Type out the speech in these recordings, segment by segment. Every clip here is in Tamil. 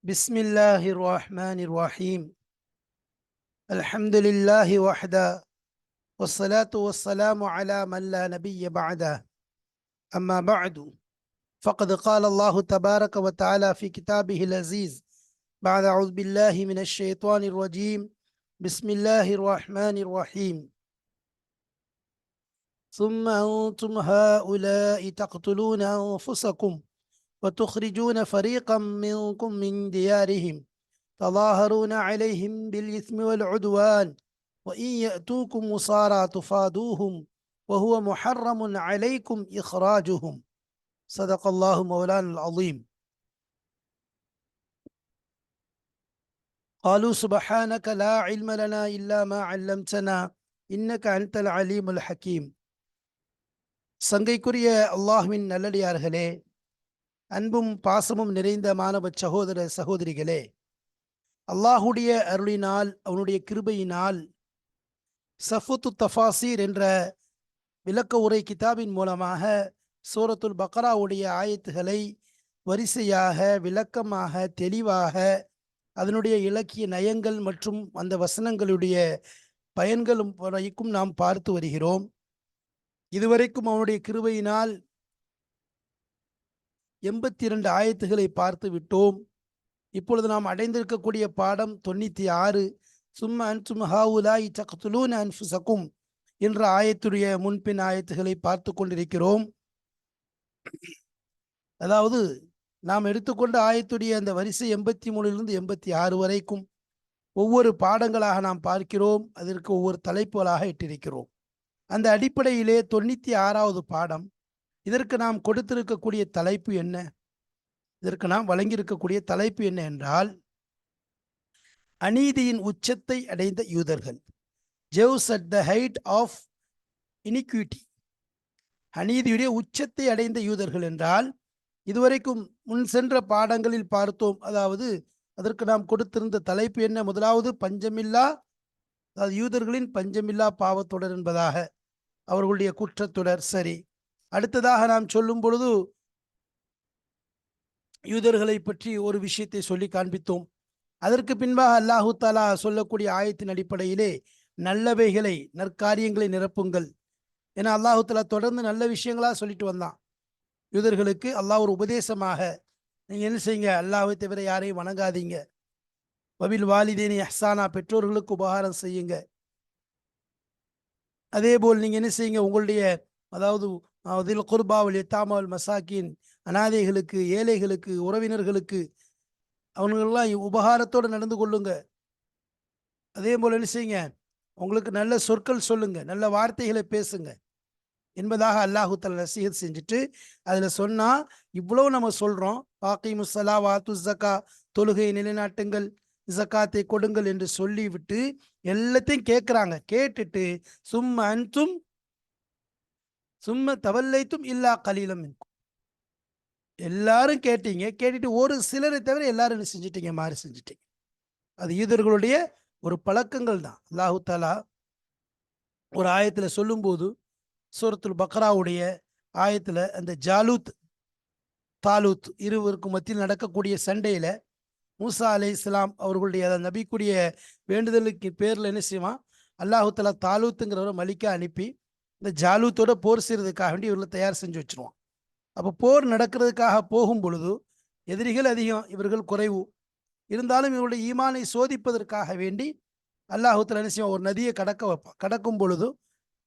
بسم الله الرحمن الرحيم. الحمد لله وحده والصلاة والسلام على من لا نبي بعده. أما بعد فقد قال الله تبارك وتعالى في كتابه العزيز بعد أعوذ بالله من الشيطان الرجيم. بسم الله الرحمن الرحيم. ثم أنتم هؤلاء تقتلون أنفسكم وتخرجون فريقا منكم من ديارهم تظاهرون عليهم بالإثم والعدوان وإن يأتوكم مصارى تفادوهم وهو محرم عليكم إخراجهم. صدق الله مولانا العظيم. قالوا سبحانك لا علم لنا إلا ما علمتنا إنك أنت العليم الحكيم. சங்கைக்குரிய அல்லாஹ்வின் நல்லடியார்களே, அன்பும் பாசமும் நிறைந்த மாணவ சகோதர சகோதரிகளே, அல்லாஹுடைய அருளினால் அவனுடைய கிருபையினால் சஃபுத்து தஃபாசீர் என்ற விளக்க உரை கிதாபின் மூலமாக சூரத்துல் பக்ராவுடைய ஆயத்துகளை வரிசையாக விளக்கமாக தெளிவாக அதனுடைய இலக்கிய நயங்கள் மற்றும் அந்த வசனங்களுடைய பயன்களும் வரைக்கும் நாம் பார்த்து வருகிறோம். இதுவரைக்கும் அவனுடைய கிருபையினால் 82 ஆயத்துகளை பார்த்து விட்டோம். இப்பொழுது நாம் அடைந்திருக்கக்கூடிய பாடம் 96. சும்ம அன்தும் ஹாவுலாய் தக்துலூன அன்ஃபுஸக்கும் என்ற ஆயத்துடைய முன்பின் ஆயத்துகளை பார்த்து கொண்டிருக்கிறோம். அதாவது நாம் எடுத்துக்கொண்ட ஆயத்துடைய அந்த வரிசை 83 86 வரைக்கும் ஒவ்வொரு பாடங்களாக நாம் பார்க்கிறோம். அதற்கு ஒவ்வொரு தலைப்புகளாக இட்டிருக்கிறோம். அந்த அடிப்படையிலே 96வது பாடம். இதற்கு நாம் கொடுத்திருக்கக்கூடிய தலைப்பு என்ன? இதற்கு நாம் வழங்கியிருக்கக்கூடிய தலைப்பு என்ன என்றால், அநீதியின் உச்சத்தை அடைந்த யூதர்கள். Jews at the height of iniquity. அநீதியுடைய உச்சத்தை அடைந்த யூதர்கள் என்றால், இதுவரைக்கும் முன் சென்ற பாடங்களில் பார்த்தோம். அதாவது அதற்கு நாம் கொடுத்திருந்த தலைப்பு என்ன? முதலாவது பஞ்சமில்லா, அதாவது யூதர்களின் பஞ்சமில்லா பாவத்தொடர் என்பதாக, அவர்களுடைய குற்றத்தொடர். சரி, அடுத்ததாக நாம் சொல்லும் பொழுது யூதர்களை பற்றி ஒரு விஷயத்தை சொல்லி காண்பித்தோம். அதற்கு பின்பாக அல்லாஹு தாலா சொல்லக்கூடிய ஆயத்தின் அடிப்படையிலே நல்லவைகளை நற்காரியங்களை நிரப்புங்கள் என அல்லாஹு தாலா தொடர்ந்து நல்ல விஷயங்களா சொல்லிட்டு வந்தான். யூதர்களுக்கு அல்லாஹ் ஒரு உபதேசமாக, நீங்க என்ன செய்யுங்க, அல்லாஹ்வை தவிர யாரையும் வணங்காதீங்க, வபில் வாலிதேனி அஹ்சானா, பெற்றோர்களுக்கு உபகாரம் செய்யுங்க. அதே போல் நீங்க என்ன செய்யுங்க, உங்களுடைய அதாவது அதில் குர்பாவல் எத்தாமல் மசாக்கின், அனாதைகளுக்கு, ஏழைகளுக்கு, உறவினர்களுக்கு, அவங்களெல்லாம் உபகாரத்தோடு நடந்து கொள்ளுங்க. அதே போல் என்ன செய்யுங்க, உங்களுக்கு நல்ல சொற்கள் சொல்லுங்க, நல்ல வார்த்தைகளை பேசுங்க என்பதாக அல்லாஹு தஆலா நசீஹத் செஞ்சுட்டு அதில் சொன்னா, இவ்வளவு நம்ம சொல்றோம், வாக்கிமுஸ் ஸலா வாத்து ஸக்கா, தொழுகை நிலைநாட்டுங்கள், ஜக்காத்தை கொடுங்கள் என்று சொல்லிவிட்டு எல்லாத்தையும் கேட்குறாங்க. கேட்டுட்டு சும்ம அன்தும் சும்ம தவல்லைத்தும் இல்லா கலீலம் மின்கும், எல்லாரும் கேட்டீங்க, கேட்டுட்டு ஒரு சிலரை தவிர எல்லாரும் என்ன செஞ்சிட்டீங்க, மாறி செஞ்சிட்டீங்க. அது யூதர்களுடைய ஒரு பழக்கங்கள் தான். அல்லாஹு தாலா ஒரு ஆயத்தில் சொல்லும்போது, சூரத்துல் பக்ராவுடைய ஆயத்தில் அந்த ஜாலூத் தாலூத் இருவருக்கும் மத்தியில் நடக்கக்கூடிய சண்டையில மூசா அலைஹிஸ்ஸலாம் அவர்களுடைய நபிக்குடைய வேண்டுதலுக்கு பேரில் என்ன செய்வான், அல்லாஹு தாலா தாலூத்துங்கிறவரை மலிக்க அனுப்பி இந்த ஜாலூத்தோட போர் செய்யறதுக்காக வேண்டி இவர்களை தயார் செஞ்சு வச்சிருவான். அப்போ போர் நடக்கிறதுக்காக போகும் பொழுது எதிரிகள் அதிகம், இவர்கள் குறைவு. இருந்தாலும் இவருடைய ஈமானை சோதிப்பதற்காக வேண்டி அல்லாஹு தஆலா என்ன செய்வான், ஒரு நதியை கடக்க வைப்பான். கடக்கும் பொழுது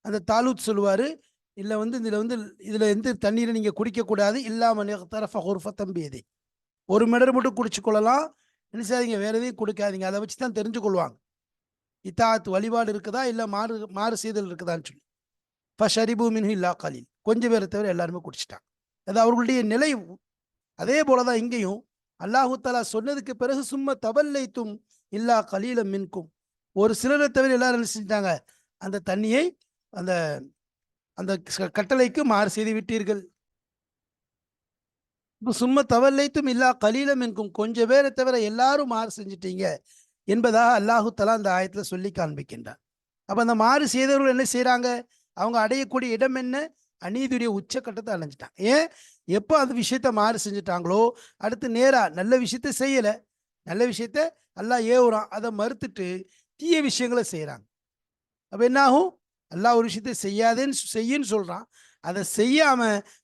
அந்த தாலூத் சொல்லுவார், இல்லை இதில் எந்த தண்ணீரை நீங்கள் குடிக்கக்கூடாது, இல்லாமல் தரஃப தம்பியதே, ஒரு மிடர் மட்டும் குடிச்சு கொள்ளலாம், என்ன செய்யாதீங்க, வேற எதையும் கொடுக்காதீங்க. அதை வச்சு தான் தெரிஞ்சு கொள்வாங்க இத்தாத் வழிபாடு இருக்குதா இல்லை மாறு செய்தல் இருக்குதான்னு சொல்லி. ஃபஷரிபு மின்ஹு இல்லா கலீல், கொஞ்சம் பேரை தவிர எல்லாருமே குடிச்சிட்டாங்க. அது அவர்களுடைய நிலை. அதே போலதான் இங்கேயும் அல்லாஹு தஆலா சொன்னதுக்கு பிறகு சும்ம தவல்லைத்தும் இல்லா கலீலம் மின்கும், ஒரு சிலரை தவிர எல்லாரும் என்ன செஞ்சிட்டாங்க, அந்த தண்ணியை அந்த அந்த கட்டளைக்கு மாறு செய்து விட்டீர்கள். சும்ம தவல்லைத்தும் இல்லா கலீலம் மின்கும், கொஞ்சம் பேரை தவிர எல்லாரும் மாறு செஞ்சிட்டீங்க என்பதாக அல்லாஹு தஆலா அந்த ஆயத்தில் சொல்லி காண்பிக்கின்றார். அப்ப அந்த மாறு செய்தவர்கள் என்ன செய்யறாங்க, அவங்க அடையக்கூடிய இடம் என்ன, அநீதியுடைய உச்சக்கட்டத்தை அடைஞ்சிட்டாங்க. ஏன், எப்போ அந்த விஷயத்த மாறு செஞ்சுட்டாங்களோ அடுத்து நேரா நல்ல விஷயத்த செய்யலை, நல்ல விஷயத்த அல்லாஹ் ஏவுறான், அதை மறுத்துட்டு தீய விஷயங்களை செய்யறாங்க. அப்ப என்ன ஆகும்? அல்லாஹ் ஒரு விஷயத்தை செய்யாதேன்னு செய்யின்னு சொல்றான், அதை செய்யாம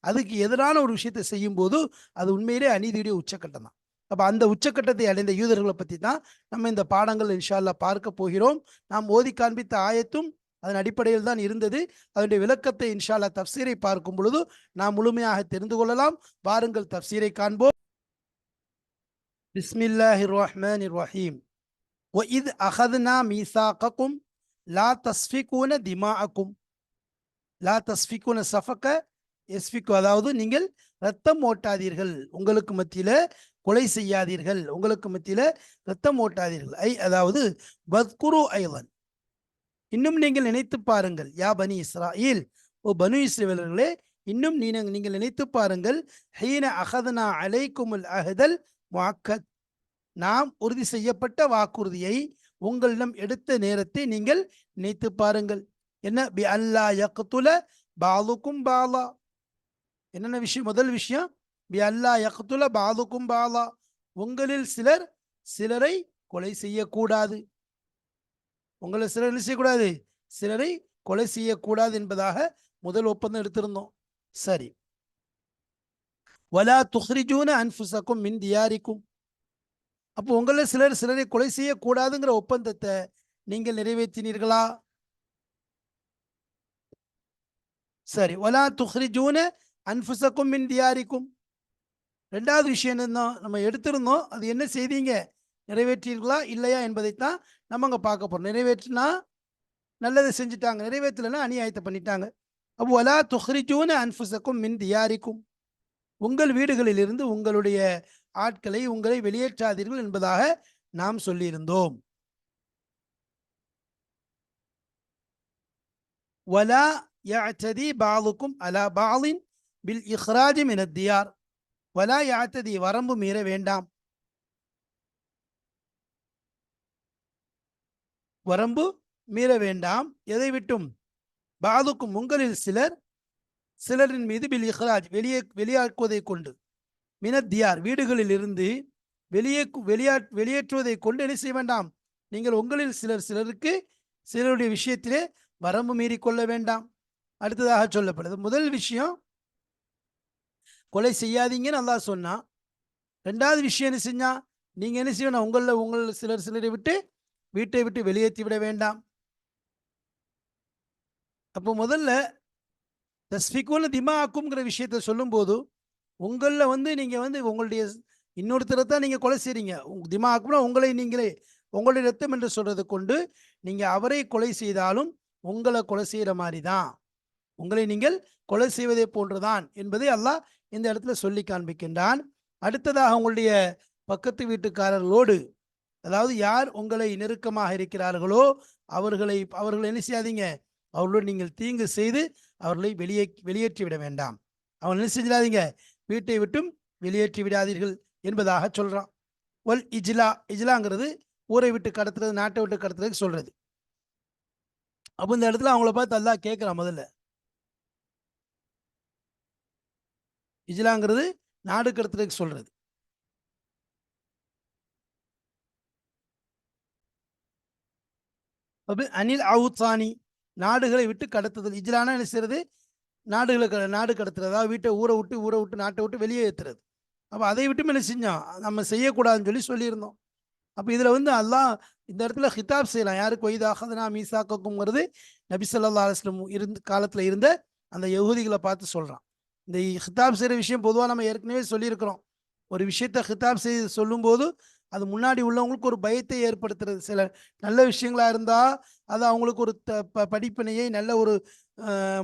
அதுக்கு எதிரான ஒரு விஷயத்தை செய்யும் போது அது உண்மையிலே அநீதியுடைய உச்சக்கட்டம் தான். அப்ப அந்த உச்சக்கட்டத்தை அடைந்த யூதர்களை பத்தி தான் நம்ம இந்த பாடங்கள் இன்ஷா அல்லாஹ் பார்க்க போகிறோம். நாம் ஓதி காண்பித்த ஆயத்தும் அதன் அடிப்படையில் தான் இருந்தது. அதனுடைய விளக்கத்தை இன்ஷா அல்லாஹ் தஃப்சீரை பார்க்கும் பொழுது நாம் முழுமையாக தெரிந்து கொள்ளலாம். வாருங்கள் தஃப்சீரை காண்போம். பிஸ்மில்லாஹிர் ரஹ்மானிர் ரஹீம். وَإِذْ أَخَذْنَا مِيثَاقَكُمْ لَا تَسْفِكُونَ دِمَاءَكُمْ. லா தஸ்ஃபிகுன சஃபக எஸ்ஃபிகு, அதாவது நீங்கள் ரத்தம் ஓட்டாதீர்கள், உங்களுக்கு மத்தியில கொலை செய்யாதீர்கள், உங்களுக்கு மத்தியில ரத்தம் ஓட்டாதீர்கள். அதாவது வத்குரு ஐலன், இன்னும் நீங்கள் நினைத்து பாருங்கள். யா பனி இஸ்ராயில், ஓ பனு இஸ்ரவேலர்களே, இன்னும் நீங்கள் நினைத்து பாருங்கள். ஹீன அகதனா அலைக்குமுல் அஹதல் முஅக்கத், நாம் உறுதி செய்யப்பட்ட வாக்குறுதியை உங்களிடம் எடுத்த நேரத்தை நீங்கள் நினைத்து பாருங்கள். என்ன? பி அல்லா யக்துல பாலுக்கும் பாலா, என்னென்ன விஷயம்? முதல் விஷயம், பி அல்லா யக்துல பாலுக்கும் பாலா, உங்களில் சிலர் சிலரை கொலை செய்யக்கூடாது. உங்களை சிலர் என்ன செய்யக்கூடாது? சிலரை கொலை செய்யக்கூடாது என்பதாக முதல் ஒப்பந்தம் எடுத்திருந்தோம். சரி. வலா துஹ்ரிஜூன அன்ஃபுஸக்கும் மின் தியாரிக்கும், அப்போ உங்கள சிலர் சிலரை கொலை செய்யக்கூடாதுங்கிற ஒப்பந்தத்தை நீங்கள் நிறைவேற்றினீர்களா? சரி. வலா துஹ்ரிஜூன அன்ஃபுஸக்கும் மின் தியாரிக்கும், ரெண்டாவது விஷயம் என்ன நம்ம எடுத்திருந்தோம், அது என்ன செய்தீங்க? நிறைவேற்றீர்களா இல்லையா என்பதைத்தான் நம்ம அங்கே பார்க்க போறோம். நிறைவேற்றினா நல்லதை செஞ்சுட்டாங்க, நிறைவேற்றலைன்னா அநியாயத்தை பண்ணிட்டாங்க. அப்போ வலா துஹ்ரிஜூன அன்ஃபுஸக்கும் மின் தியாரிக்கும், உங்கள் வீடுகளிலிருந்து உங்களுடைய ஆட்களை உங்களை வெளியேற்றாதீர்கள் என்பதாக நாம் சொல்லியிருந்தோம். வலா யஅ்ததி பாலுக்கும் அலா பாலின் பில் இஹ்ராஜ் மினத் தியார், வலா யஅ்ததி, வரம்பு மீற வேண்டாம், வரம்பு மீற வேண்டாம். எதை விட்டும்? பாலுக்கும், உங்களில் சிலர் சிலரின் மீது, பில் இஹ்ராஜ், வெளியாக்குவதை கொண்டு, மினத் தியார், வீடுகளில் இருந்து வெளியேற்றுவதை கொண்டு என்ன செய்ய வேண்டாம்? நீங்கள் உங்களில் சிலர் சிலருக்கு சிலருடைய விஷயத்திலே வரம்பு மீறிக்கொள்ள வேண்டாம். அடுத்ததாக சொல்லப்படுது, முதல் விஷயம் கொலை செய்யாதீங்கன்னு அல்லாஹ் சொன்னா. ரெண்டாவது விஷயம் என்ன செஞ்சா? நீங்க என்ன செய்யணும்? உங்கள் சிலர் சிலரை விட்டு வீட்டை விட்டு வெளியேற்றி விட வேண்டாம். அப்போ முதல்ல தஸ்ஃபிகுன திமாஅக்கும்ங்கிற விஷயத்தை சொல்லும் போது உங்களில் நீங்க உங்களுடைய இன்னொருத்தரை தான் நீங்க கொலை செய்றீங்க. திமாஅக்கும்னா உங்களை நீங்களே, உங்களுடைய ரத்தம் என்று சொல்றது கொண்டு நீங்க அவரை கொலை செய்தாலும் உங்களை கொலை செய்யற மாதிரி தான், உங்களை நீங்கள் கொலை செய்வதை போன்றுதான் என்பதை அல்லாஹ் இந்த இடத்துல சொல்லி காண்பிக்கின்றான். அடுத்ததாக உங்களுடைய பக்கத்து வீட்டுக்காரர்களோடு, அதாவது யார் உங்களை நெருக்கமாக இருக்கிறார்களோ அவர்களை என்ன செய்யாதீங்க? அவர்களோடு நீங்கள் தீங்கு செய்து அவர்களை வெளியேற்றி விட வேண்டாம். அவர்கள் என்ன செஞ்சிடாதீங்க? வீட்டை விட்டும் வெளியேற்றி விடாதீர்கள் என்பதாக சொல்றான். ஒல் இஜ்லா, இஜ்லாங்கிறது ஊரை விட்டு கடத்துறது, நாட்டை விட்டு கடத்துறதுக்கு சொல்றது. அப்போ இந்த இடத்துல அவங்கள பார்த்து அல்லாஹ் கேட்கிறான். முதல்ல இஜ்லாங்கிறது நாடு கடத்துறதுக்கு சொல்றது. அனில் அவுத்தானி, நாடுகளை விட்டு கடத்துதல். இஜ்லானா என்ன செய்யறது? நாடு கடத்துறது, அதாவது ஊரை விட்டு நாட்டை விட்டு வெளியே ஏற்றுறது. அப்போ அதை விட்டு என்ன செஞ்சோம்? நம்ம செய்யக்கூடாதுன்னு சொல்லியிருந்தோம். அப்போ இதில் அல்லாஹ் இந்த இடத்துல ஹிதாப் செய்யலாம். யாருக்கு? ஒய்து அஹதுனா மீசாக்கக்கும்ங்கிறது நபி ஸல்லல்லாஹு அலைஹி வஸல்லம் காலத்தில் இருந்த அந்த யஹூதிகளை பார்த்து சொல்கிறான். இந்த ஹிதாப் செய்கிற விஷயம் பொதுவாக நம்ம ஏற்கனவே சொல்லியிருக்கிறோம். ஒரு விஷயத்தை ஹிதாப் செய்து சொல்லும்போது அது முன்னாடி உள்ளவங்களுக்கு ஒரு பயத்தை ஏற்படுத்துறது. சில நல்ல விஷயங்களாக இருந்தால் அது அவங்களுக்கு ஒரு படிப்பினையை, நல்ல ஒரு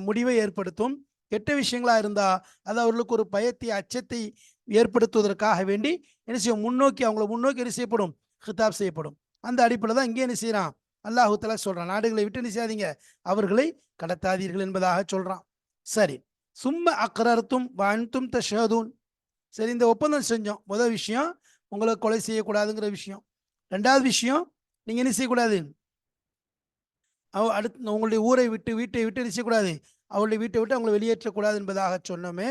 முடிவை ஏற்படுத்தும். கெட்ட விஷயங்களாக இருந்தால் அது அவர்களுக்கு ஒரு பயத்தை, அச்சத்தை ஏற்படுத்துவதற்காக வேண்டி என்ன செய்யும்? அவங்களை முன்னோக்கி என்ன செய்யப்படும்? ஹிதாப் செய்யப்படும். அந்த அடிப்படையில் தான் இங்கே என்ன செய்யறான்? அல்லாஹு தஆலா சொல்றான், நாடுகளை விட்டு என்ன செய்யாதீங்க? அவர்களை கடத்தாதீர்கள் என்பதாக சொல்றான். சரி. சும்ம அக்ரர்தும் வ அன்தும் தஷ்ஹதூன், சரி, இந்த ஒப்பந்தம் செஞ்சோம். முதல் விஷயம் உங்களை கொலை செய்யக்கூடாதுங்கிற விஷயம். ரெண்டாவது விஷயம், நீங்க என்ன செய்யக்கூடாது? அடுத்து உங்களுடைய ஊரை விட்டு வீட்டை விட்டு என்ன செய்யக்கூடாது? அவளுடைய வீட்டை விட்டு அவங்களை வெளியேற்றக்கூடாது என்பதாக சொன்னோமே.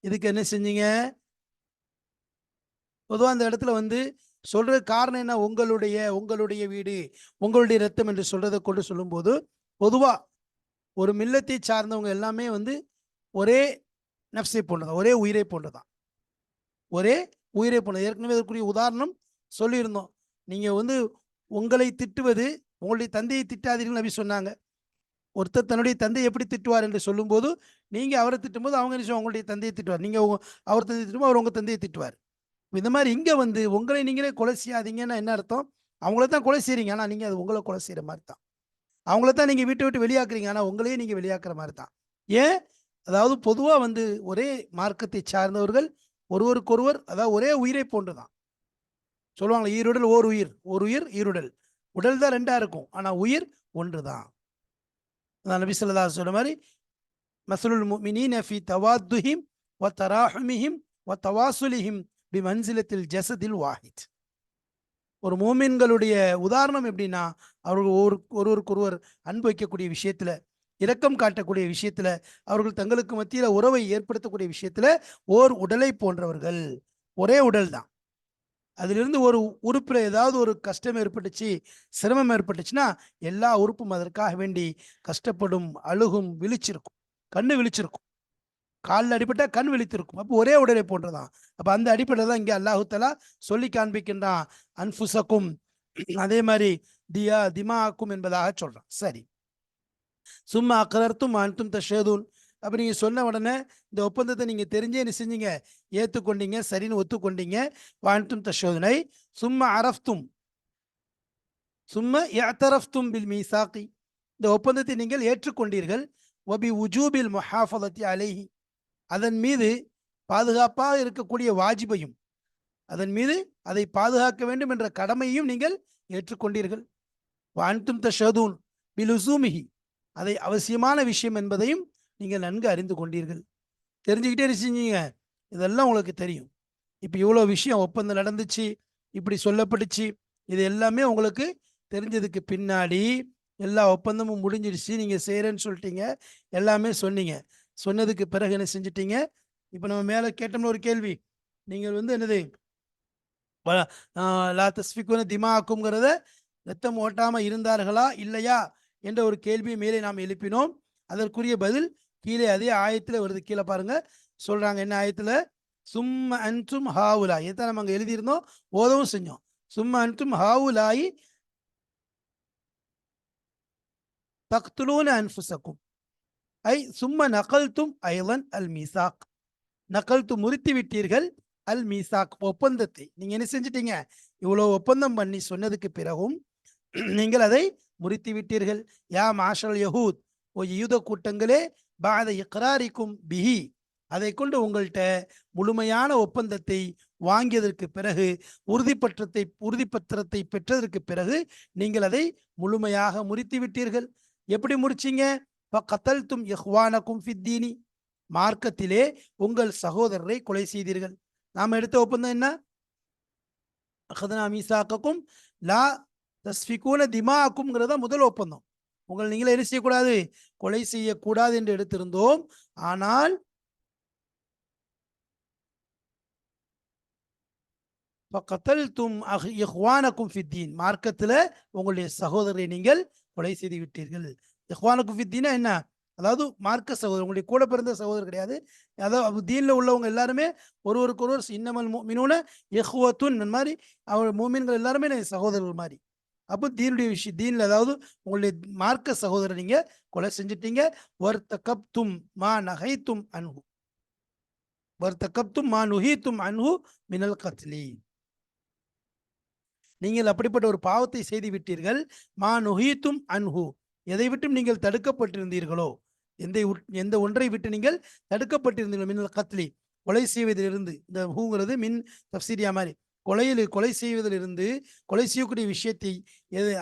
இதுக்கு என்ன செஞ்சீங்க? பொதுவாக அந்த இடத்துல சொல்றது காரணம் என்ன? உங்களுடைய வீடு, உங்களுடைய ரத்தம் என்று சொல்றதை கொண்டு சொல்லும்போது, பொதுவா ஒரு மில்லத்தை சார்ந்தவங்க எல்லாமே வந்து ஒரே நப்சை போன்றதான், ஒரே உயிரை போன்றதான், ஒரே உயிரை போன்றது. ஏற்கனவே அதற்குரிய உதாரணம் சொல்லியிருந்தோம். நீங்க வந்து உங்களை திட்டுவது, உங்களுடைய தந்தையை திட்டாதீர்கள் நபி சொன்னாங்க. ஒருத்தர் தன்னுடைய தந்தை எப்படி திட்டுவார் என்று சொல்லும்போது, நீங்க அவரை திட்டும்போது அவங்க என்ன செய்வாங்க? உங்களுடைய தந்தையை திட்டுவார். நீங்க அவர் தந்தையை திட்டும்போது அவர் உங்க தந்தையை திட்டுவார். இந்த மாதிரி இங்க வந்து உங்களை நீங்களே கொலை செய்யாதீங்கன்னா என்ன அர்த்தம்? அவங்கள தான் கொலை செய்றீங்க, ஆனா நீங்க அது உங்களை கொலை செய்யற மாதிரி தான். அவங்கள தான் நீங்க வீட்டை விட்டு வெளியாக்குறீங்க, ஆனா உங்களையே நீங்க வெளியாக்குற மாதிரி தான். ஏன்? அதாவது பொதுவா வந்து ஒரே மார்க்கத்தை சார்ந்தவர்கள் ஒருவருக்கொருவர், அதாவது ஒரே உயிரை போன்றுதான். சொல்லுவாங்க ஈருடல் ஓர் உயிர், ஒரு உயிர் ஈருடல். உடல் தான் ரெண்டா இருக்கும், ஆனா உயிர் ஒன்றுதான். நபி ஸல்லல்லாஹு அலைஹி சொல்ற மாதிரி மஸலுல் முஃமினீன ஃபீ தவாத்துஹிம் வ தராஹுமிஹிம் வ தவாசுலிஹிம் பிமன்சிலத்தில் ஜஸதில் வாஹித். ஒரு மூமின்களுடைய உதாரணம் எப்படின்னா, அவர்கள் ஒருவருக்கொருவர் அன்பு வைக்கக்கூடிய விஷயத்துல, இரக்கம் காட்டக்கூடிய விஷயத்துல, அவர்கள் தங்களுக்கு மத்தியில உறவை ஏற்படுத்தக்கூடிய விஷயத்துல ஓர் உடலை போன்றவர்கள். ஒரே உடல் தான். அதிலிருந்து ஒரு உறுப்புல ஏதாவது ஒரு கஷ்டம் ஏற்பட்டுச்சு, சிரமம் ஏற்பட்டுச்சுன்னா எல்லா உறுப்பும் அதற்காக வேண்டி கஷ்டப்படும், அழுகும், விழிச்சிருக்கும், கண்ணு விழிச்சிருக்கும். காலில் அடிபட்டா கண் விழித்திருக்கும். அப்போ ஒரே உடலை போன்றதான். அப்ப அந்த அடிப்படையில் தான் இங்கே அல்லாஹு தஆலா சொல்லி காண்பிக்கின்றான், அன்ஃபுசக்கும், அதே மாதிரி திமாக்கும் என்பதாக சொல்றான். சரி, சும்மா அக்ரர்த்தும் அன்தும் தஷ்ஹதூன். அப்ப நீங்க சொன்ன உடனே இந்த ஒப்பந்தத்தை நீங்க தெரிஞ்சே என்ன செஞ்சீங்க? ஏத்துக்கொண்டீங்க, சரின்னு ஒத்துக்கொண்டீங்க. வான்தும் தஷ்ஹதூனை சும்மா அரஃப்தும், சும்மா இஅ்தரஃப்தும் பில் மீசாக்கி. இந்த ஒப்பந்தத்தை நீங்கள் ஏற்றுக்கொண்டீர்கள். வபி உஜூபில் முஹாஃபதத்தி அலைஹி, அதன் மீது பாதுகாப்பாக இருக்கக்கூடிய வாஜிபையும், அதன் மீது அதை பாதுகாக்க வேண்டும் என்ற கடமையையும் நீங்கள் ஏற்றுக்கொண்டீர்கள். வான்தும் தஷ்ஹதூன் பிலுசூமிஹி, அதை அவசியமான விஷயம் என்பதையும் நீங்கள் நன்கு அறிந்து கொண்டீர்கள். தெரிஞ்சுக்கிட்டே செஞ்சீங்க, இதெல்லாம் உங்களுக்கு தெரியும். இப்போ இவ்வளோ விஷயம் ஒப்பந்தம் நடந்துச்சு, இப்படி சொல்லப்பட்டுச்சு, இது எல்லாமே உங்களுக்கு தெரிஞ்சதுக்கு பின்னாடி எல்லா ஒப்பந்தமும் முடிஞ்சிடுச்சு, நீங்க செய்யறேன்னு சொல்லிட்டீங்க, எல்லாமே சொன்னீங்க. சொன்னதுக்கு பிறகு என்ன செஞ்சிட்டீங்க? இப்போ நம்ம மேல கேட்டோம்னு ஒரு கேள்வி, நீங்கள் வந்து என்னது லா தஸ்ஃபிகுன திமாக்கும்ங்கிறத, ரத்தம் ஓட்டாம இருந்தார்களா இல்லையா என்ற ஒரு கேள்வியை மேலே நாம் எழுப்பினோம். அதற்குரிய பதில் கீழே அதே ஆயத்தில் வருது. கீழே பாருங்க, சொல்றாங்க என்ன ஆயத்தில்? சும்ம அன்தும் ஹாவுலாய், இதான் நம்ம அங்கே எழுதியிருந்தோம், ஓதவும் செஞ்சோம். சும்ம அன்தும் ஹாவுலாயி தக்துலூன அன்ஃபுசக்கும், ஐ சும்ம நகல்தும் ஐலன் அல் மீசாக். நகல்து முறித்து விட்டீர்கள், அல் மீசாக் ஒப்பந்தத்தை. நீங்க என்ன செஞ்சிட்டீங்க? இவ்வளவு ஒப்பந்தம் பண்ணி சொன்னதுக்கு பிறகும் நீங்கள் அதை முறித்து விட்டீர்கள். யா மாஷல் யஹூத், ஓ யூத கூட்டங்களே, பாத இக்ராரிக்கும் பிஹி, அதை கொண்டு உங்கள்கிட்ட முழுமையான ஒப்பந்தத்தை வாங்கியதற்கு பிறகு, உறுதிப்பத்திரத்தை பெற்றதற்கு பிறகு நீங்கள் அதை முழுமையாக முறித்து விட்டீர்கள். எப்படி முடிச்சீங்க? கத்தல்தும் இஹ்வானக்கும் ஃபித்தீனி, மார்க்கத்திலே உங்கள் சகோதரரை கொலை செய்தீர்கள். நாம் எடுத்த ஒப்பந்தம் என்ன? அகதனா மீசாக்கும் லா தஸ்ஃபிகூன திமாக்கும்ங்கிறத முதல் ஒப்பந்தம். உங்களை நீங்களே என்ன செய்யக்கூடாது? கொலை செய்யக்கூடாது என்று எடுத்திருந்தோம். ஆனால் இஹ்வானக்கும் ஃபித்தீன், மார்க்கத்தில் உங்களுடைய சகோதரரை நீங்கள் கொலை செய்து விட்டீர்கள். இஹ்வானக்கும் ஃபித்தீனா என்ன? அதாவது மார்க்க சகோதரர், உங்களுடைய கூட பிறந்த சகோதரர் கிடையாது. அதாவது தீன்ல உள்ளவங்க எல்லாருமே ஒருவருக்கு ஒருவர் இன்னமல் முஃமினூன இஹ்வத்துன், இந்த மாதிரி அவர் மூமின்கள் எல்லாருமே சகோதரர்கள் மாதிரி. அப்போ தீனுடைய விஷயம், தீன்ல அதாவது உங்களுடைய மார்க்க சகோதரர் நீங்க கொலை செஞ்சிட்டீங்க. வர்தகப்தும் மா நஹைத்தும் அன்ஹு, வர்தகப்தும் மா நுஹீத்தும் அன்ஹு மினல் கத்லி, நீங்கள் அப்படிப்பட்ட ஒரு பாவத்தை செய்து விட்டீர்கள். மா நுஹீத்தும் அன்ஹு, எதை விட்டும் நீங்கள் தடுக்கப்பட்டிருந்தீர்களோ, எந்த ஒன்றை விட்டு நீங்கள் தடுக்கப்பட்டிருந்தீர்களோ, மினல் கத்லி, கொலை செய்வதிலிருந்து. இந்த ஹூங்கிறது மின் தஃப்சீரியா மாதிரி, கொலை செய்வதிலிருந்து, கொலை செய்யக்கூடிய விஷயத்தை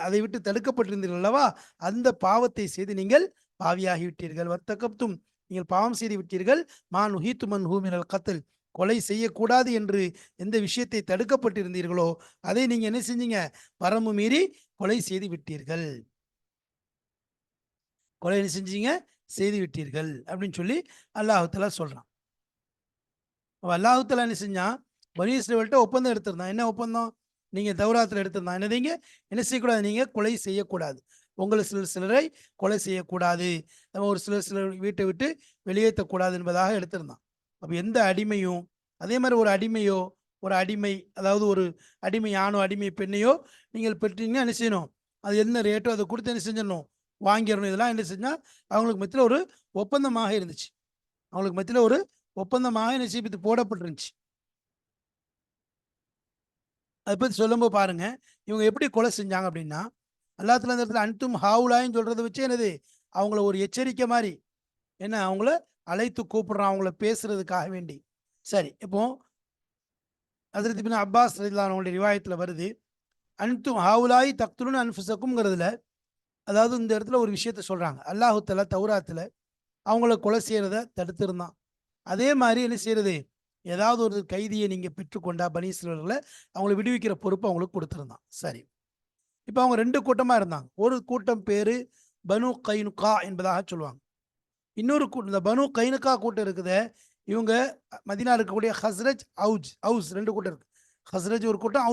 அதை விட்டு தடுக்கப்பட்டிருந்தீர்கள் அல்லவா, அந்த பாவத்தை செய்து நீங்கள் பாவியாகிவிட்டீர்கள். வர்த்தகப்தும், நீங்கள் பாவம் செய்து விட்டீர்கள். மா நுஹீத்து மன்ஹு மினல் கத்ல், கொலை செய்யக்கூடாது என்று எந்த விஷயத்தை தடுக்கப்பட்டிருந்தீர்களோ அதை நீங்க என்ன செஞ்சீங்க? வரம்பு மீறி கொலை செய்து விட்டீர்கள். கொலை என்ன செஞ்சீங்க? செய்து விட்டீர்கள் அப்படின்னு சொல்லி அல்லாஹ் தஆலா சொல்றான். அல்லாஹ் தஆலா என்ன செஞ்சான்? பனி இஸ்ரவேல்கிட்ட ஒப்பந்தம் எடுத்திருந்தான். என்ன ஒப்பந்தம்? நீங்க தௌராத்தில் எடுத்திருந்தான் என்னதீங்க என்ன செய்யக்கூடாது, நீங்க கொலை செய்யக்கூடாது, உங்களை சிலரை கொலை செய்யக்கூடாது, நம்ம ஒரு சிலர் வீட்டை விட்டு வெளியேற்றக்கூடாது என்பதாக எடுத்திருந்தான். அப்ப எந்த அடிமையும் அதே மாதிரி ஒரு அடிமையோ ஒரு அடிமை, அதாவது ஒரு அடிமை ஆணோ அடிமை பெண்ணையோ நீங்கள் பெற்றீங்கன்னா என்ன செய்யணும், அது என்ன ரேட்டோ அதை கொடுத்து என்ன செஞ்சிடணும், வாங்கிடணும். இதெல்லாம் என்ன செஞ்சா அவங்களுக்கு மத்தியில் ஒரு ஒப்பந்தமாக இருந்துச்சு, அவங்களுக்கு மத்தியில் ஒரு ஒப்பந்தமாக என்ன செய்து போடப்பட்டிருந்துச்சு. அதை பற்றி சொல்லும்போது பாருங்க, இவங்க எப்படி கொலை செஞ்சாங்க அப்படின்னா, அல்லாஹ் அந்த இடத்துல அன்தும் ஹாவுலாயின்னு சொல்றதை வச்சு என்னது, அவங்கள ஒரு எச்சரிக்கை மாதிரி என்ன அவங்கள அழைத்து கூப்பிடுறான், அவங்கள பேசுறதுக்காக வேண்டி. சரி, இப்போ ஹஜ்ரத் இப்னு அப்பாஸ் ரலியல்லாஹு அன்ஹுடைய ரிவாயத்தில் வருது, அன்தும் ஹாவுலாய் தக்துலுன் அன்ஃபுசக்கும்ங்கிறதுல, அதாவது இந்த இடத்துல ஒரு விஷயத்த சொல்றாங்க, அல்லாஹு தஆலா தௌராத்தில் அவங்கள கொலை செய்யறத தடுத்திருந்தான். அதே மாதிரி என்ன செய்யறது, ஏதாவது ஒரு கைதியை நீங்க பெற்றுக்கொண்டா பனி இஸ்ரவேலர்களை அவங்களை விடுவிக்கிற பொறுப்பு அவங்களுக்கு கொடுத்திருந்தான். சரி, இப்போ அவங்க ரெண்டு கூட்டமா இருந்தாங்க. ஒரு கூட்டம் பேரு பனு கைனுகா என்பதாக சொல்லுவாங்க. இன்னொரு கூட்டம் இந்த பனு கைனுகா கூட்டம் இருக்குதே, இவங்க மதீனா இருக்கக்கூடிய ஹஸ்ரஜ் ஹவுஸ் ரெண்டு கூட்டம் இருக்கு. ஹஸ்ரஜ் ஒரு கூட்டம்,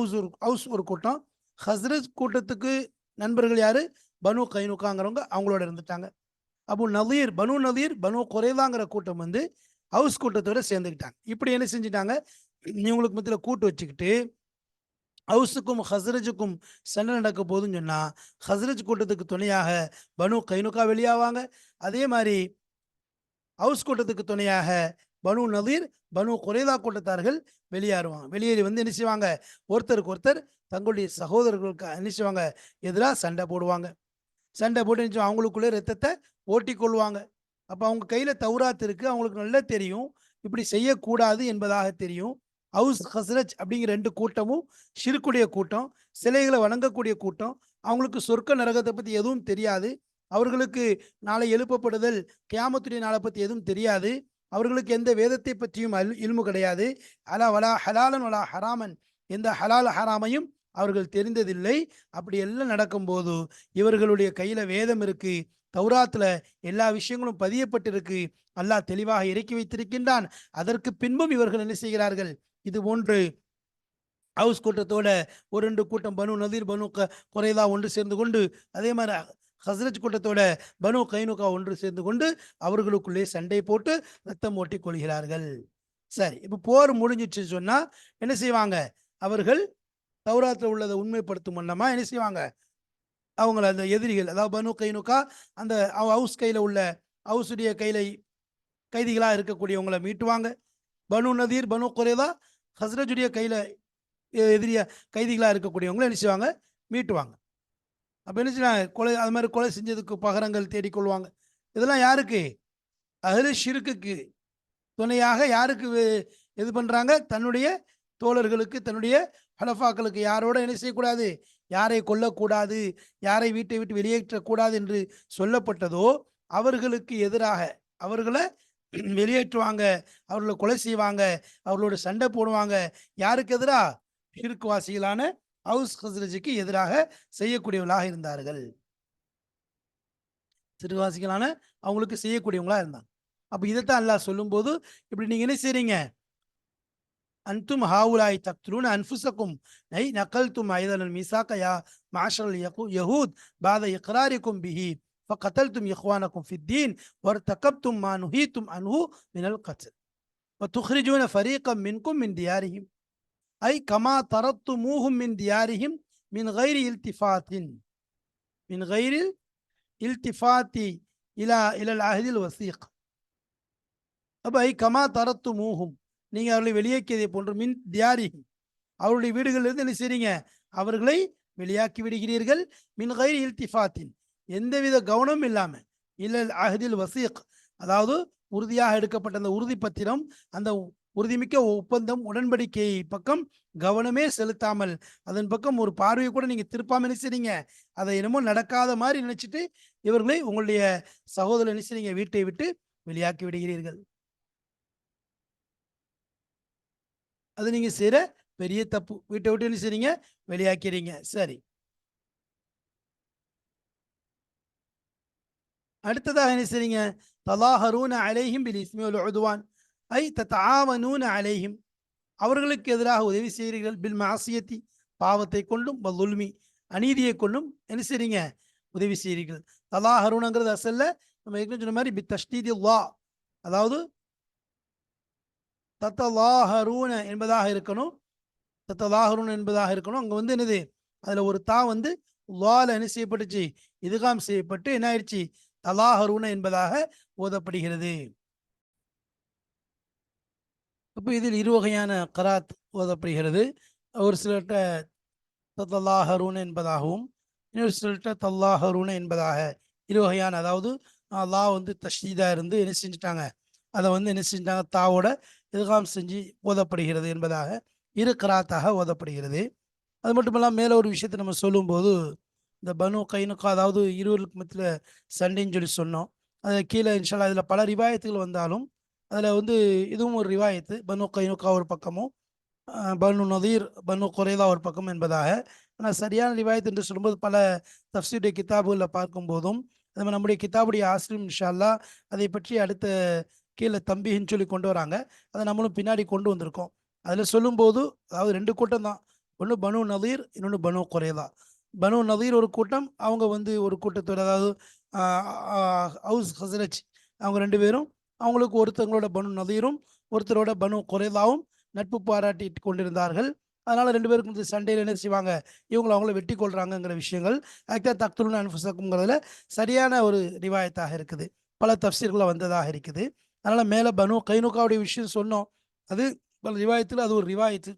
ஹவுஸ் ஒரு கூட்டம். ஹஸ்ரஜ் கூட்டத்துக்கு நண்பர்கள் யாரு, பனு கைனுகாங்கிறவங்க அவங்களோட இருந்துட்டாங்க. பனு நதீர் பனு குறைதாங்கிற கூட்டம் வந்து ஹவுஸ் கூட்டத்தோட சேர்ந்துக்கிட்டாங்க. இப்படி என்ன செஞ்சுட்டாங்க, இவங்களுக்கு மத்தியில் கூட்டு வச்சுக்கிட்டு ஹவுஸுக்கும் ஹஸ்ரஜுக்கும் சண்டை நடக்க போதுன்னு சொன்னா, ஹஸ்ரஜ் கூட்டத்துக்கு துணையாக பனு கைனுகா வெளியாவாங்க. அதே மாதிரி ஹவுஸ் கூட்டத்துக்கு துணையாக பனு நதீர் பனு குறைதா கூட்டத்தார்கள் வெளியேறுவாங்க. வெளியேறி வந்து என்ன செய்வாங்க, ஒருத்தருக்கு ஒருத்தர் தங்களுடைய சகோதரர்களுக்கு என்ன செய்வாங்க, எதிராக சண்டை போடுவாங்க. சண்டை போட்டு அவங்களுக்குள்ளே ரத்தத்தை ஓட்டி கொள்வாங்க. அப்போ அவங்க கையில் தௌராத் இருக்கு, அவங்களுக்கு நல்லா தெரியும் இப்படி செய்யக்கூடாது என்பதாக தெரியும். ஹவுஸ் ஹஸ்ரஜ் அப்படிங்கிற ரெண்டு கூட்டமும் ஷிர்க்குடைய கூட்டம், சிலைகளை வணங்கக்கூடிய கூட்டம். அவங்களுக்கு சொர்க்க நரகத்தை பற்றி எதுவும் தெரியாது. அவர்களுக்கு நாளை எழுப்பப்படுதல் கியாமத்துடைய நாளை பற்றி எதுவும் தெரியாது. அவர்களுக்கு எந்த வேதத்தை பற்றியும் இல்மு கிடையாது. அலா வலா ஹலாலன் வலா ஹராமன், எந்த ஹலால் ஹராமையும் அவர்கள் தெரிந்ததில்லை. அப்படி எல்லாம் நடக்கும்போது இவர்களுடைய கையில வேதம் இருக்கு, தௌராத்துல எல்லா விஷயங்களும் பதியப்பட்டிருக்கு, அல்லாஹ் தெளிவாக இறக்கி வைத்திருக்கின்றான். அதற்கு பின்பும் இவர்கள் என்ன செய்கிறார்கள், இது போன்று ஹவுஸ் கூட்டத்தோட ஒரு ரெண்டு கூட்டம் பனு நதீர் பனு குறைதா ஒன்று சேர்ந்து கொண்டு, அதே மாதிரி ஹஸ்ரஜ் கூட்டத்தோட பனு கைனுகா ஒன்று சேர்ந்து கொண்டு அவர்களுக்குள்ளே சண்டை போட்டு ரத்தம் ஓட்டி கொள்கிறார்கள். சரி, இப்போ போர் முடிஞ்சிச்சு சொன்னா என்ன செய்வாங்க, அவர்கள் தௌராத்தில் உள்ளதை உண்மைப்படுத்தும் வண்ணமா என்ன செய்வாங்க, அவங்கள அந்த எதிரிகள் அதாவது பனு கைனுகா அந்த ஹவுஸ் கையில் உள்ள ஹவுஸுடைய கையில கைதிகளாக இருக்கக்கூடியவங்களை மீட்டுவாங்க. பனு நதீர் பனு குறைதா ஹஸ்ரஜுடைய கையில் எதிரியா கைதிகளாக இருக்கக்கூடியவங்களை என்ன செய்வாங்க, மீட்டுவாங்க. அப்போ என்ன செய்வாங்க, கொலை அது மாதிரி கொலை செஞ்சதுக்கு பகரங்கள் தேடிக்கொள்வாங்க. இதெல்லாம் யாருக்கு, அஹ்லு ஷிர்க்குக்கு துணையாக யாருக்கு இது பண்ணுறாங்க, தன்னுடைய தோழர்களுக்கு தன்னுடைய ஹலஃபாக்களுக்கு யாரோட என்ன செய்யக்கூடாது, யாரை கொல்லக்கூடாது, யாரை வீட்டை விட்டு வெளியேற்றக்கூடாது என்று சொல்லப்பட்டதோ அவர்களுக்கு எதிராக அவர்களை வெளியேற்றுவாங்க, அவர்களை கொலை செய்வாங்க, அவர்களோட சண்டை போடுவாங்க. யாருக்கு எதிராக, ஷிர்க்வாசிகளான ஹவுஸ் ஹஸ்ரஜுக்கு எதிராக செய்யக்கூடியவர்களாக இருந்தார்கள். சிறுவாசிகளான அவங்களுக்கு செய்யக்கூடியவங்களா இருந்தாங்க. அப்போ இதைத்தான் அல்லாஹ் சொல்லும்போது, இப்படி நீங்க என்ன செய்றீங்க, அன்தும் ஹாவுலாய் தக்துலூன அன்ஃபுசக்கும் ஐ நகல்தும் ஐதனல் மீசாக யா மாஷரல் யஹூத் பாத இக்ராரிக்கும் பிஹி ஃபகதல்தும் இஹ்வானக்கும் ஃபித்தீன் வர்தகப்தும் மா நுஹீதும் அன்ஹு மினல் கத்ல் வதுக்ரிஜூன ஃபரீகம் மின்கும் மின் தியாரிஹிம் ஐ கமா தரத்துமூஹும் மின் தியாரிஹிம் மின் கைரி இல்திஃபாத்தின் மின் கைரில் இல்திஃபாத்தி இலல் அஹ்தில் வசீக். அப்போ ஐ கமா தரத்துமூஹும், நீங்க அவர்களை வெளியேக்கியதை போன்று, மின் தியாரிஹிம் அவருடைய வீடுகளிலிருந்து என்ன செய்றீங்க, அவர்களை வெளியாக்கி விடுகிறீர்கள். மின் கைரி இல்திஃபாத்தின் எந்தவித கவனமும் இல்லாம, இலல் அஹ்தில் வசீக் அதாவது உறுதியாக எடுக்கப்பட்ட அந்த உறுதி பத்திரம், அந்த உறுதிமிக்க ஒப்பந்தம் உடன்படிக்கை பக்கம் கவனமே செலுத்தாமல், அதன் பக்கம் ஒரு பார்வையை கூட நீங்க திருப்பாம நினைச்சீங்க, அதை என்னமோ நடக்காத மாதிரி நினைச்சிட்டு இவர்களை உங்களுடைய சகோதரர் நினைச்சீங்க வீட்டை விட்டு வெளியாக்கி விடுகிறீர்கள். அது நீங்க செய்யற பெரிய தப்பு. வீட்டை விட்டு என்ன செய்றீங்க, வெளியாக்கிறீங்க. சரி, அடுத்ததாக என்ன செய்றீங்க, தலாஹரூன அலைஹிம் பில் இஸ்மி வல் உத்வான் ஐ ததஆவனூன அலைஹிம் அவர்களுக்கு எதிராக உதவி செய்கிறீர்கள், பில் மாசியத்தி பாவத்தை கொண்டும் வல்லுல்மி அநீதியை கொண்டும் என்ன செய்றீங்க உதவி செய்கிறீர்கள். தலாஹருனங்கிறது அசல்ல நம்ம ஏற்கனவே சொன்ன மாதிரி பி தஷ்தீதி வா, அதாவது தத்தலாஹரூன என்பதாக இருக்கணும். தத்தலாஹரூன் என்பதாக இருக்கணும். அங்க வந்து என்னது, அதுல ஒரு தா வந்து லால என்ன செய்யப்பட்டுச்சு, இதுகாம் செய்யப்பட்டு என்ன ஆயிடுச்சு, தலாஹரூன என்பதாக ஓதப்படுகிறது. அப்போ இதில் இரு வகையான கராத் ஓதப்படுகிறது. ஒரு சிலர்கிட்ட தல்லாஹரூன் என்பதாகவும், இன்னொரு சிலர்கிட்ட தல்லாஹரூன என்பதாக இரு வகையான, அதாவது அல்லாஹ் வந்து தஷ்தீதா இருந்து என்ன செஞ்சுட்டாங்க, அதை வந்து என்ன செஞ்சாங்க, தாவோட இதுகாம் செஞ்சு ஓதப்படுகிறது என்பதாக இரு கராத்தாக ஓதப்படுகிறது. அது மட்டும் இல்லாமல் மேலே ஒரு விஷயத்தை நம்ம சொல்லும்போது, இந்த பனு கைனுக்கா, அதாவது இருவருக்கு மத்தியில் சண்டைன்னு சொல்லி சொன்னோம். அது கீழே இன்ஷால்லா இதில் பல ரிவாயத்துகள் வந்தாலும் அதில் வந்து இதுவும் ஒரு ரிவாயத்து. பனு கைனுக்கா ஒரு பக்கமும் பனு நதீர் பனு குறைலா ஒரு பக்கம் என்பதாக. ஆனால் சரியான ரிவாயத் என்று சொல்லும்போது பல தஃப்சீருடைய கிதாபுகளில் பார்க்கும்போதும், அது நம்முடைய கிதாபுடைய ஆசிரியம் இன்ஷா அல்லாஹ் அதை பற்றி அடுத்த கீழே தம்பின்னு சொல்லி கொண்டு வராங்க. அதை நம்மளும் பின்னாடி கொண்டு வந்திருக்கோம். அதில் சொல்லும்போது அதாவது ரெண்டு கூட்டம் தான், ஒன்று பனு நதீர், இன்னொன்று பனு குறைலா. பனு நதீர் ஒரு கூட்டம், அவங்க வந்து ஒரு கூட்டத்தோட, அதாவது ஹவுஸ் ஹசரஜ், அவங்க ரெண்டு பேரும், அவங்களுக்கு ஒருத்தவங்களோட பனு நதீரும் ஒருத்தரோட பனு குறைலாவும் நட்பு பாராட்டிட்டு கொண்டிருந்தார்கள். அதனால ரெண்டு பேருக்கும் இந்த சண்டையில் என்ன செய்வாங்க, இவங்களை அவங்கள வெட்டி கொள்றாங்கங்கிற விஷயங்கள் அதுதான் தக்துலுன் அன்ஃபுசக்கும்ங்கிறதுல சரியான ஒரு ரிவாயத்தாக இருக்குது. பல தஃப்சீர்களில் வந்ததாக இருக்குது. அதனால மேலே பனு கைனுக்காவுடைய விஷயம் சொன்னோம். அது பல ரிவாயத்தில் அது ஒரு ரிவாயத்து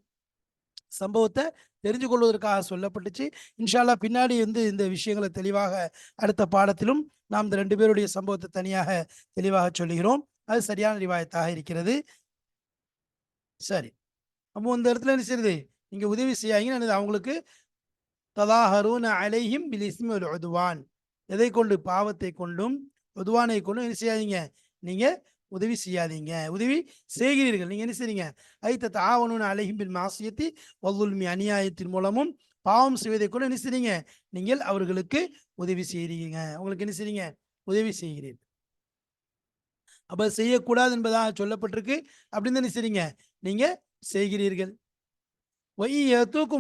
சம்பவத்தை தெரிஞ்சு கொள்வதற்காக சொல்லப்பட்டுச்சு. இன்ஷா அல்லாஹ் பின்னாடி வந்து இந்த விஷயங்களை தெளிவாக அடுத்த பாடத்திலும் நாம் இந்த ரெண்டு பேருடைய சம்பவத்தை தனியாக தெளிவாக சொல்லுகிறோம். அது சரியான ரிவாயத்தாக இருக்கிறது. சரி, அப்போ இந்த இடத்துல என்ன செய்யுது, நீங்க உதவி செய்யாங்கன்னு அவங்களுக்கு தலாஹரூன அலைஹிம் பில் இஸ்மி வல் உதுவான், எதை கொண்டு, பாவத்தை கொண்டும் உதுவானை கொண்டும் என்ன செய்யாதீங்க, நீங்க உதவி செய்யாதீங்க, உதவி செய்கிறீர்கள். நீங்க என்ன செய்றீங்க, ஐத்த தாவனூன அலைஹிம் பில் மாசியத்தி வல்லுல்மி, அநியாயத்தின் மூலமும் பாவம் செய்வதை கொண்டு என்ன செய்றீங்க, நீங்கள் அவர்களுக்கு உதவி செய்கிறீங்க. உங்களுக்கு என்ன செய்றீங்க, உதவி செய்கிறீர்கள். அப்ப செய்யக்கூடாது என்பதாக சொல்லப்பட்டிருக்கு. அப்படின்னு என்ன செய்றீங்க, நீங்க செய்கிறீர்கள்.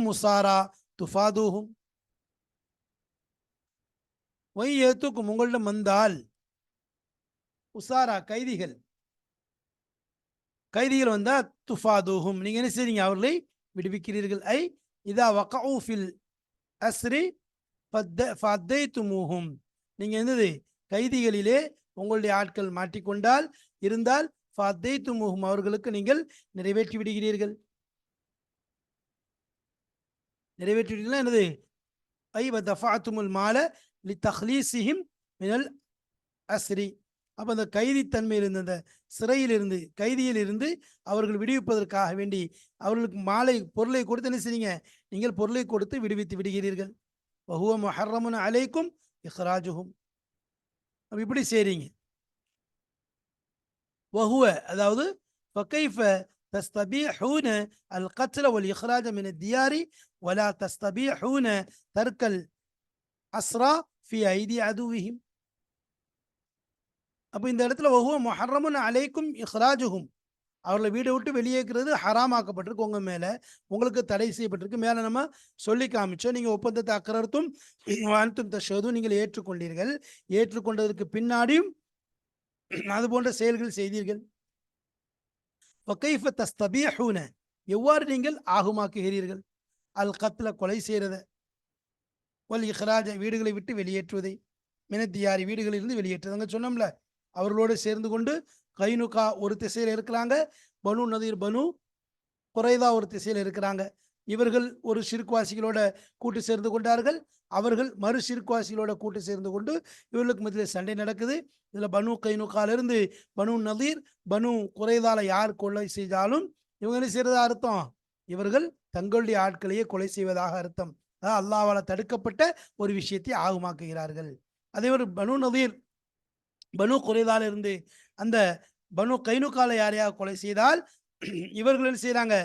முசாரா துஃபாதுஹும், உங்களிடம் வந்தால், உசாரா கைதிகள், கைதிகள் வந்தா துஃபாதுஹும் நீங்க என்ன செய்றீங்க, அவர்களை விடுவிக்கிறீர்கள். ஐ இதா வகஉ ஃபில் அஸ்ரி ஃபத்தைதுமுஹும், நீங்க என்னது, கைதிகளிலே உங்களுடைய ஆட்கள் மாட்டிக்கொண்டால் இருந்தால் ஃபத்தைதுமுஹும் அவர்களுக்கு நீங்கள் நிறைவேற்றி விடுகிறீர்கள். நிறைவேற்றிட்டீங்கன்னா என்னது, ஐ வதஃபஅத்துமுல் மால லிதக்லீஸிஹிம் மினல் அஸ்ரி, அப்போ அந்த கைதித்தன்மையிலிருந்து, அந்த சிறையிலிருந்து, கைதியிலிருந்து அவர்கள் விடுவிப்பதற்காக வேண்டி அவர்களுக்கு மாலை பொருளை கொடுத்து என்ன செய்றீங்க, நீங்கள் பொருளை கொடுத்து விடுவித்து விடுகிறீர்கள். வஹுவ முஹர்ரமுன் அலைக்கும் இஹ்ராஜுஹும், அப்ப இப்படி செய்றீங்க. வஹுவ அதாவது ஃபகைஃப தஸ்தபீஹூன அல் கத்ல வல் இஹ்ராஜ மின் அத்-தியாரி வலா தஸ்தபீஹூன தர்க்கல் அஸ்ரா ஃபி ஐதி அதுவிஹிம். அப்போ இந்த இடத்துல வஹுவ முஹர்ரமுன் அலைக்கும் இஹ்ராஜுஹும், அவர்களை வீடை விட்டு வெளியேற்கிறது ஹராமாக்கப்பட்டிருக்கு உங்க மேல, உங்களுக்கு தடை செய்யப்பட்டிருக்கு. மேல நம்ம சொல்லி காமிச்சோம், நீங்க ஒப்பந்தத்தை அக்கரத்தும் வான்தும் தஷஹதும், நீங்கள் ஏற்றுக்கொண்டீர்கள். ஏற்றுக்கொண்டதற்கு பின்னாடியும் அது போன்ற செயல்கள் செய்தீர்கள். வகைஃப தஸ்தபீஹூன, எவ்வாறு நீங்கள் ஆகுமாக்குகிறீர்கள், அல் கத்ல கொலை செய்யறத, வல் இஹ்ராஜ வீடுகளை விட்டு வெளியேற்றுவதை, மினத்தியாரி வீடுகளிலிருந்து வெளியேற்றுவதை சொன்னோம்ல. அவர்களோடு சேர்ந்து கொண்டு கைனுகா ஒரு திசையில் இருக்கிறாங்க, பனு நதீர் பனு குறைதா ஒரு திசையில் இருக்கிறாங்க. இவர்கள் ஒரு சிறுக்குவாசிகளோட கூட்டு சேர்ந்து கொண்டார்கள், அவர்கள் மறு சிறுக்குவாசிகளோட கூட்டு சேர்ந்து கொண்டு இவர்களுக்கு மத்தியில் சண்டை நடக்குது. இதுல பனு கைனுகாலிருந்து பனு நதீர் பனு குறைதால யார் கொலை செய்தாலும் இவங்க என்ன செய்யறதா அர்த்தம், இவர்கள் தங்களுடைய ஆட்களையே கொலை செய்வதாக அர்த்தம். அதாவது அல்லாஹ்வால தடுக்கப்பட்ட ஒரு விஷயத்தை ஆகுமாக்குகிறார்கள். அதே ஒரு பனு நதீர் பனு குறைதால இருந்து அந்த பனு கைனுகால யாரையாக கொலை செய்தால் இவர்கள் என்ன செய்யறாங்க,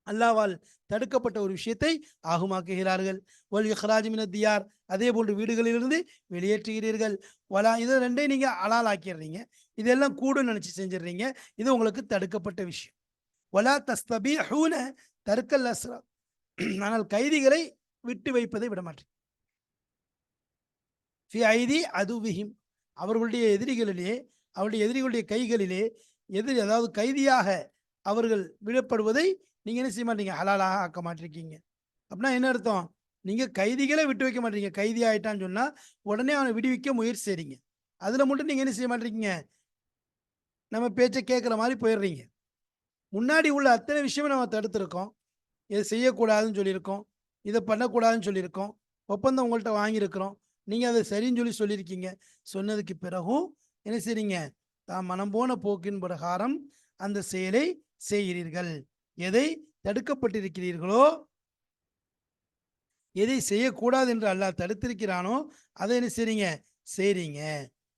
அல்லாஹ்வால் தடுக்கப்பட்ட ஒரு விஷயத்தை ஆகுமாக்குகிறார்கள். வல் இஹ்ராஜ் மினத் தியார், அதே போன்று வீடுகளிலிருந்து வெளியேற்றுகிறீர்கள். வலா, இது ரெண்டையும் நீங்க அலால் ஆக்கிடுறீங்க, இதெல்லாம் கூடுன்னு நினைச்சு செஞ்சிடுறீங்க, இது உங்களுக்கு தடுக்கப்பட்ட விஷயம். வலா தஸ்தபீஹூன தர்க்கல் அஸ்ரா, ஆனால் கைதிகளை விட்டு வைப்பதை விட மாட்டீங்க. ஃபி ஐதி அதுவிஹிம், அவர்களுடைய எதிரிகளிலே, அவருடைய எதிரிகளுடைய கைகளிலே அதாவது கைதியாக அவர்கள் விடப்படுவதை நீங்க என்ன செய்ய மாட்டீங்க, ஹலாலாக ஆக்க மாட்டிருக்கீங்க. அப்படின்னா என்ன அர்த்தம்? நீங்க கைதிகளை விட்டு வைக்க மாட்டீங்க. கைதி ஆயிட்டான்னு சொன்னா உடனே அவனை விடுவிக்க முயற்சி செய்றீங்க. அதுல மட்டும் நீங்க என்ன செய்ய மாட்டீங்க, நம்ம பேச்சை கேட்குற மாதிரி போயிடுறீங்க. முன்னாடி உள்ள அத்தனை விஷயமும் நம்ம தடுத்திருக்கோம். இதை செய்யக்கூடாதுன்னு சொல்லியிருக்கோம். இதை பண்ணக்கூடாதுன்னு சொல்லியிருக்கோம். ஒப்பந்தம் உங்கள்கிட்ட வாங்கியிருக்கிறோம். நீங்கள் அதை சரின்னு சொல்லியிருக்கீங்க. சொன்னதுக்கு பிறகும் என்ன செய்றீங்க, தாம் மனம் போன போக்கின் பிரகாரம் அந்த செயலை செய்கிறீர்கள். எதை தடுக்கப்பட்டிருக்கிறீர்களோ, எதை செய்யக்கூடாது என்று அல்லாஹ் தடுத்திருக்கிறானோ அதை என்ன செய்றீங்க, செய்றீங்க.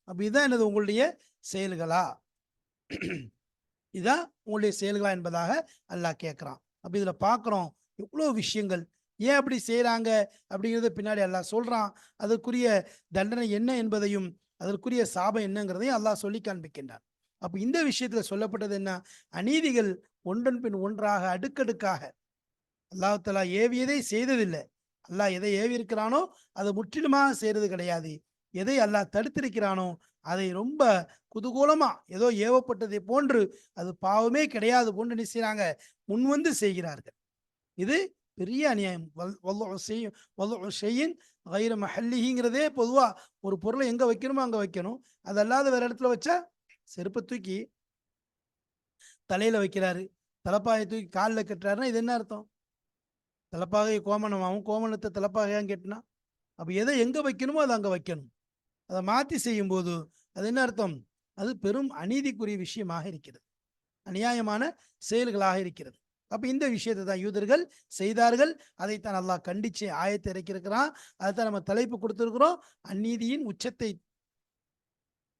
அப்ப இதுதான் என்னது, உங்களுடைய செயல்களா? இதுதான் உங்களுடைய செயல்களா என்பதாக அல்லாஹ் கேட்குறான். அப்ப இதுல பார்க்குறோம் எவ்வளோ விஷயங்கள். ஏன் அப்படி செய்கிறாங்க அப்படிங்கிறத பின்னாடி அல்லாஹ் சொல்றான். அதற்குரிய தண்டனை என்ன என்பதையும், அதற்குரிய சாபம் என்னங்கிறதையும் அல்லாஹ் சொல்லி காண்பிக்கின்றான். அப்ப இந்த விஷயத்துல சொல்லப்பட்டது என்ன, அநீதிகள் ஒன்றன் பின் ஒன்றாக அடுக்கடுக்காக அல்லாஹ் தஆலா ஏவியதை செய்ததில்லை. அல்லாஹ் எதை ஏவி இருக்கிறானோ அதை முற்றிலுமாக செய்யறது கிடையாது. எதை அல்லாஹ் தடுத்திருக்கிறானோ அதை ரொம்ப குதூகூலமா ஏதோ ஏவப்பட்டதை போன்று, அது பாவமே கிடையாது போன்று என்ன செய்றாங்க, முன்வந்து செய்கிறார்கள். இது பெரிய அநியாயம். வல்லுஉ ஷைஇன் கைர மஹல்லிஹிங்கிறதே பொதுவா ஒரு பொருளை எங்க வைக்கணுமோ அங்க வைக்கணும். அது அல்லாத வேற இடத்துல வச்சா, செருப்பை தூக்கி தலையில வைக்கிறாரு, தலப்பாயை தூக்கி காலில் கட்டுறாருன்னா இது என்ன அர்த்தம்? தலப்பாகை கோமணமாகவும் கோமணத்தை தலப்பாகையான்னு கேட்டினா, அப்போ எதை எங்கே வைக்கணுமோ அதை அங்கே வைக்கணும். அதை மாற்றி செய்யும்போது அது என்ன அர்த்தம்? அது பெரும் அநீதிக்குரிய விஷயமாக இருக்கிறது, அநியாயமான செயல்களாக இருக்கிறது. அப்போ இந்த விஷயத்தை தான் யூதர்கள் செய்தார்கள். அதைத்தான் அல்லாஹ் கண்டிச்சு ஆயத்தை இறக்கியிருக்கிறான். அதைத்தான் நம்ம தலைப்பு கொடுத்திருக்கிறோம், அந்நீதியின் உச்சத்தை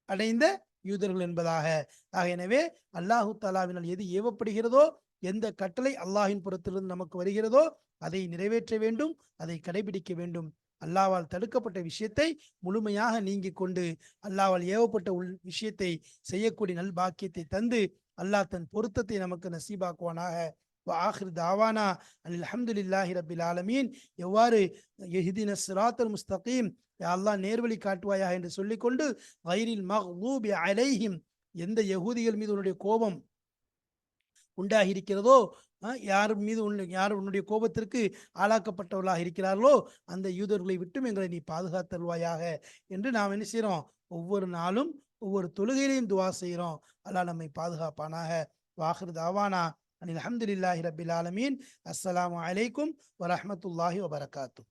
அடைந்த யூதர்கள் என்பதாக. எனவே அல்லாஹு தாலாவினால் எது ஏவப்படுகிறதோ, எந்த கட்டளை அல்லாஹின் புறத்திலிருந்து நமக்கு வருகிறதோ அதை நிறைவேற்ற வேண்டும், அதை கடைபிடிக்க வேண்டும். அல்லாவால் தடுக்கப்பட்ட விஷயத்தை முழுமையாக நீங்கிக் கொண்டு அல்லாவால் ஏவப்பட்ட விஷயத்தை செய்யக்கூடிய நல் பாக்கியத்தை தந்து அல்லாஹ் தன் பொருத்தத்தை நமக்கு நசீபாக்குவானாக. ஆஹிர் தாவானா அல்ஹம்துலில்லாஹி ரப்பில் ஆலமீன். எவ்வாறு இஹ்தின ஸிராத்தல் முஸ்தகீம், யா அல்லாஹ் நேர்வழி காட்டுவாயா என்று சொல்லிக்கொண்டு, கைரில் மக்லூபி அலைஹிம், எந்த யகூதிகள் மீது உன்னுடைய கோபம் உண்டாகி இருக்கிறதோ, யார் மீது யார் உன்னுடைய கோபத்திற்கு ஆளாக்கப்பட்டவர்களாக இருக்கிறார்களோ அந்த யூதர்களை விட்டும் எங்களை நீ பாதுகாத்தருவாயாக என்று நாம் என்ன செய்கிறோம், ஒவ்வொரு நாளும் ஒவ்வொரு தொழுகையிலையும் துவா செய்கிறோம். அல்லாஹ் நம்மை பாதுகாப்பானாக. வாஹிர் தாவானா அனில் அல்ஹம்துலில்லாஹி ரப்பில் ஆலமீன். அஸ்ஸலாமு அலைக்கும் வரஹ்மத்துல்லாஹி வபரகாத்துஹு.